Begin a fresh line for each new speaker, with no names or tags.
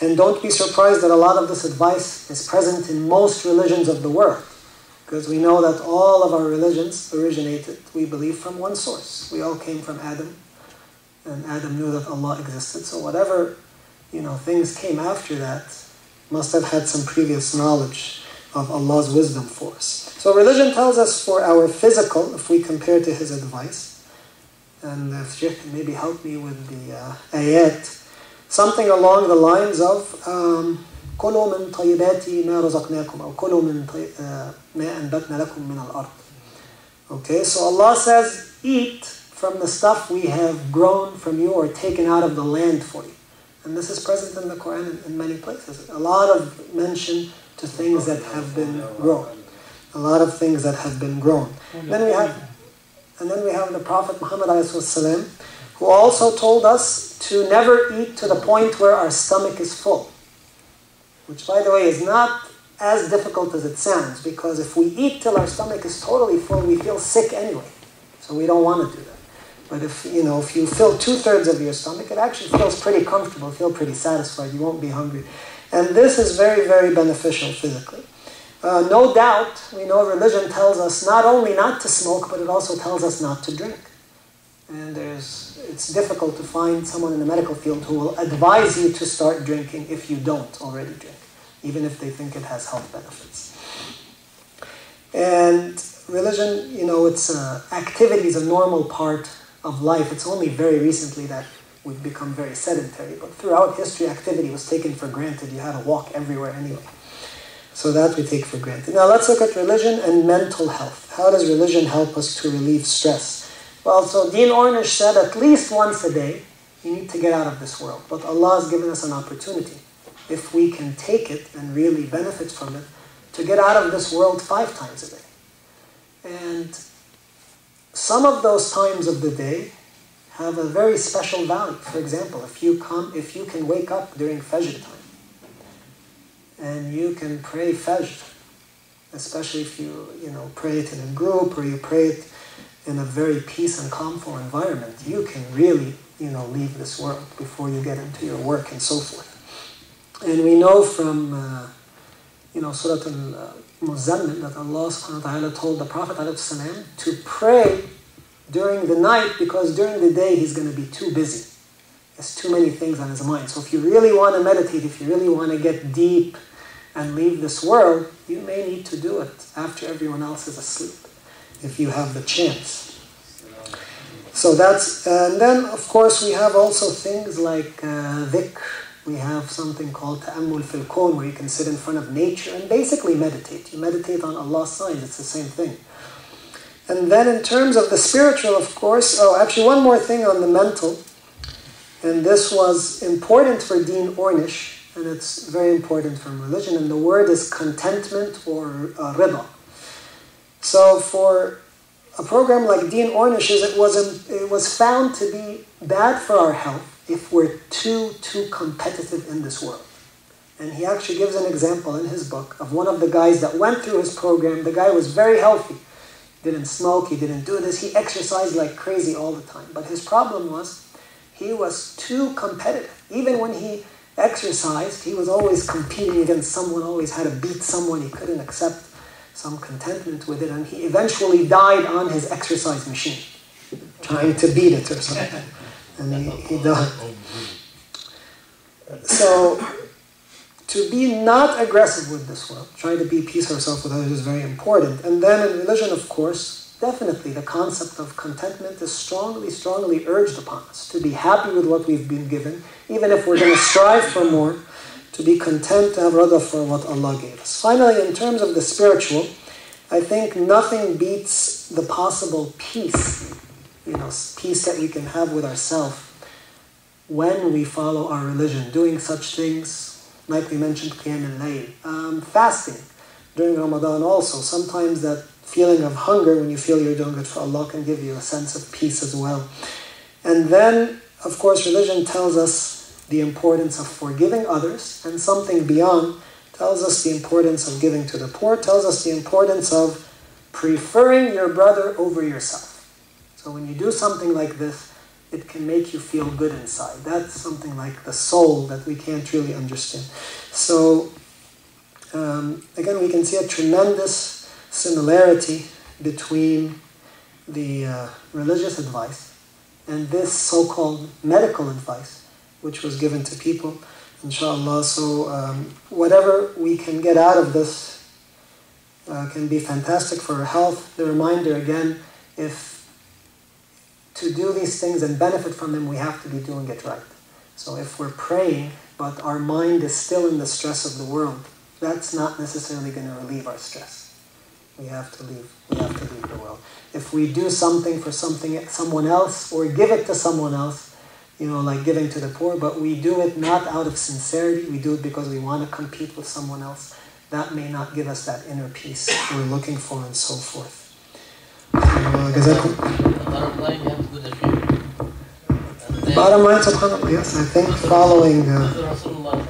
And don't be surprised that a lot of this advice is present in most religions of the world. Because we know that all of our religions originated, we believe, from one source. We all came from Adam. And Adam knew that Allah existed. So whatever, things came after that must have had some previous knowledge of Allah's wisdom for us. So religion tells us for our physical, if we compare to his advice, and if Sheikh can maybe help me with the ayat, something along the lines of كُلُوا مِن طَيِّبَاتِ مَا رَزَقْنَاكُمْ أو كُلُوا مِن مَا أَنبَتْنَا لَكُم مِنَ الْأَرْضِ. Okay, so Allah says, eat from the stuff we have grown from you or taken out of the land for you. And this is present in the Quran in many places. A lot of mention to things that have been grown. A lot of things that have been grown. Then we have the Prophet Muhammad ﷺ, who also told us to never eat to the point where our stomach is full. Which, by the way, is not as difficult as it sounds, because if we eat till our stomach is totally full, we feel sick anyway. So we don't want to do that. But if you fill 2/3 of your stomach, it actually feels pretty comfortable, feel pretty satisfied, you won't be hungry. And this is very, very beneficial physically. No doubt, we know religion tells us not only not to smoke, but it also tells us not to drink. And it's difficult to find someone in the medical field who will advise you to start drinking if you don't already drink, even if they think it has health benefits. And religion, it's activity is a normal part of life. It's only very recently that we've become very sedentary, but throughout history, activity was taken for granted. You had to walk everywhere anyway. So that we take for granted. Now let's look at religion and mental health. How does religion help us to relieve stress? Well, so Dean Ornish said at least once a day, you need to get out of this world. But Allah has given us an opportunity, if we can take it and really benefit from it, to get out of this world 5 times a day. And some of those times of the day have a very special value. For example, if you can wake up during Fajr time, and you can pray Fajr, especially if you pray it in a group or you pray it in a very peace and calmful environment, you can really leave this world before you get into your work and so forth. And we know from Surah Al-Muzammil that Allah subhanahu wa ta'ala told the Prophet ﷺ to pray during the night, because during the day he's going to be too busy. There's too many things on his mind. So if you really want to meditate, if you really want to get deep and leave this world, you may need to do it after everyone else is asleep, if you have the chance. So and then of course we have also things like dhikr. We have something called ta'ammul fil kawn, where you can sit in front of nature and basically meditate. You meditate on Allah's signs, it's the same thing. And then in terms of the spiritual, of course, actually one more thing on the mental, and this was important for Dean Ornish, and it's very important from religion, and the word is contentment or rida. So for a program like Dean Ornish's, it was found to be bad for our health if we're too competitive in this world. And he actually gives an example in his book of one of the guys that went through his program. The guy was very healthy. Didn't smoke, he didn't do this, he exercised like crazy all the time. But his problem was, he was too competitive. Even when he exercised, he was always competing against someone, always had to beat someone, he couldn't accept some contentment with it, and he eventually died on his exercise machine, trying to beat it or something. And he died. So, to be not aggressive with this world, try to be peace ourselves with others is very important. And then in religion, of course, definitely the concept of contentment is strongly, strongly urged upon us. To be happy with what we've been given, even if we're going to strive for more, to be content to have rada for what Allah gave us. Finally, in terms of the spiritual, I think nothing beats the possible peace, peace that we can have with ourselves when we follow our religion, doing such things like we mentioned, Qiyam al-Layl, fasting during Ramadan also. Sometimes that feeling of hunger when you feel you're doing good for Allah can give you a sense of peace as well. And then, of course, religion tells us the importance of forgiving others, and something beyond tells us the importance of giving to the poor, tells us the importance of preferring your brother over yourself. So when you do something like this, it can make you feel good inside. That's something like the soul that we can't really understand. So, again, we can see a tremendous similarity between the religious advice and this so-called medical advice, which was given to people, inshallah. So whatever we can get out of this can be fantastic for our health. The reminder again, if to do these things and benefit from them, we have to be doing it right. So if we're praying, but our mind is still in the stress of the world, that's not necessarily going to relieve our stress. We have to leave the world. If we do something for someone else, or give it to someone else, like giving to the poor, but we do it not out of sincerity, we do it because we want to compete with someone else, that may not give us that inner peace we're looking for, and so forth. Bottom line, subhanAllah, yes, I think following Rasulullah.